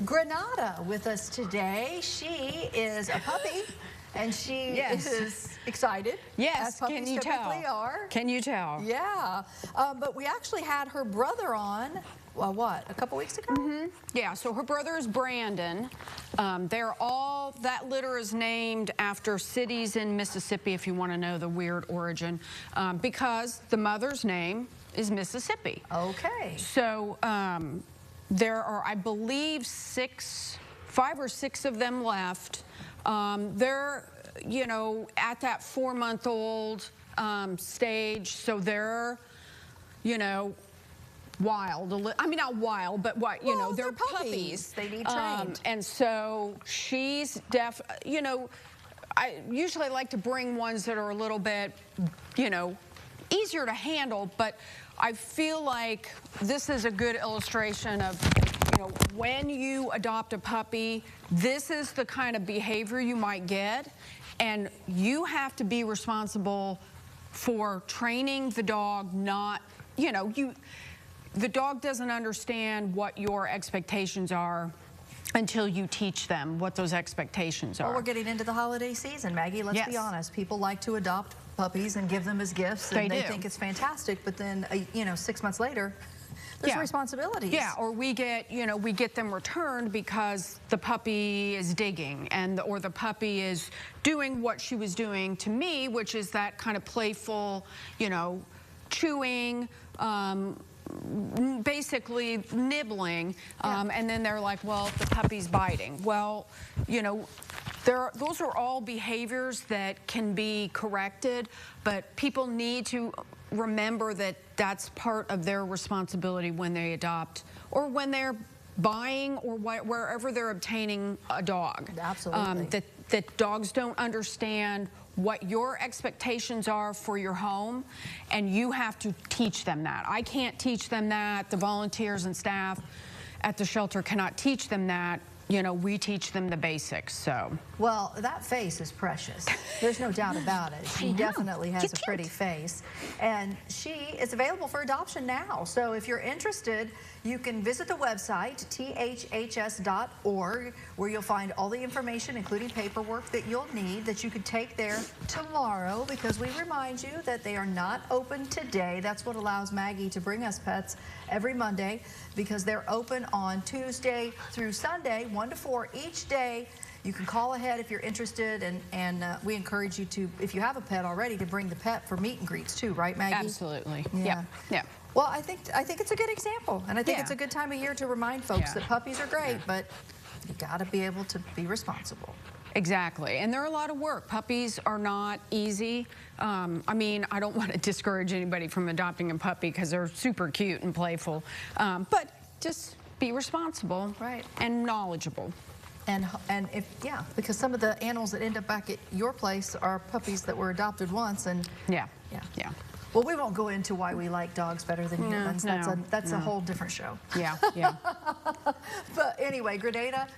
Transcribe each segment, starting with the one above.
Grenada with us today. She is a puppy, and she is excited. Yes, as puppies can you typically tell? are. Can you tell? Yeah, but we actually had her brother on, what, a couple weeks ago? Yeah, so her brother is Brandon. That litter is named after cities in Mississippi, if you want to know the weird origin, because the mother's name is Mississippi. Okay. So there are, I believe, 5 or 6 of them left. They're, you know, at that 4-month-old stage, so they're, you know, wild. I mean, not wild, but what, you know, they're puppies. They need trained. And so she's you know, I usually like to bring ones that are a little bit, you know, easier to handle, but I feel like this is a good illustration of, you know, when you adopt a puppy, this is the kind of behavior you might get, and you have to be responsible for training the dog, not, you know, the dog doesn't understand what your expectations are until you teach them what those expectations are. Well, we're getting into the holiday season, Maggie. Let's be honest. People like to adopt puppies and give them as gifts, and they think it's fantastic. But then, you know, 6 months later, there's responsibilities. Yeah, or we get them returned because the puppy is digging, or the puppy is doing what she was doing to me, which is that kind of playful, you know, chewing. Basically nibbling, and then they're like, well, the puppy's biting. Well, you know, those are all behaviors that can be corrected, but people need to remember that that's part of their responsibility when they adopt or when they're buying or wherever they're obtaining a dog. Absolutely. That dogs don't understand what your expectations are for your home, and you have to teach them that. I can't teach them that. The volunteers and staff at the shelter cannot teach them that. You know, we teach them the basics, so. Well, that face is precious. There's no doubt about it. She definitely has a pretty face. And she is available for adoption now. So if you're interested, you can visit the website, THHS.org, where you'll find all the information, including paperwork that you'll need, that you could take there tomorrow, because we remind you that they are not open today. That's what allows Maggie to bring us pets every Monday, because they're open on Tuesday through Sunday, 1 to 4 each day. You can call ahead if you're interested, and we encourage you to, if you have a pet already, to bring the pet for meet and greets too, right, Maggie? Absolutely. Yeah. Well, I think it's a good example, and I think it's a good time of year to remind folks that puppies are great, but you got to be able to be responsible. Exactly, and they're a lot of work. Puppies are not easy. I mean, I don't want to discourage anybody from adopting a puppy because they're super cute and playful, but just be responsible and knowledgeable. And because some of the animals that end up back at your place are puppies that were adopted once, and yeah. Well, we won't go into why we like dogs better than humans. That's a whole different show. Yeah. But anyway, Grenada,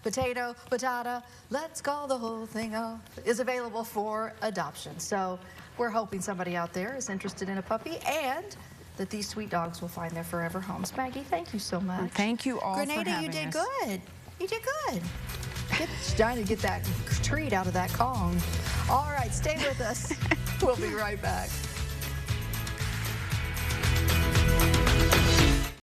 potato, patata, let's call the whole thing off, is available for adoption. So we're hoping somebody out there is interested in a puppy, and that these sweet dogs will find their forever homes. Maggie, thank you so much. Thank you all Grenada, for having you did us. good. You did good. Trying to get that treat out of that Kong. All right, stay with us. We'll be right back.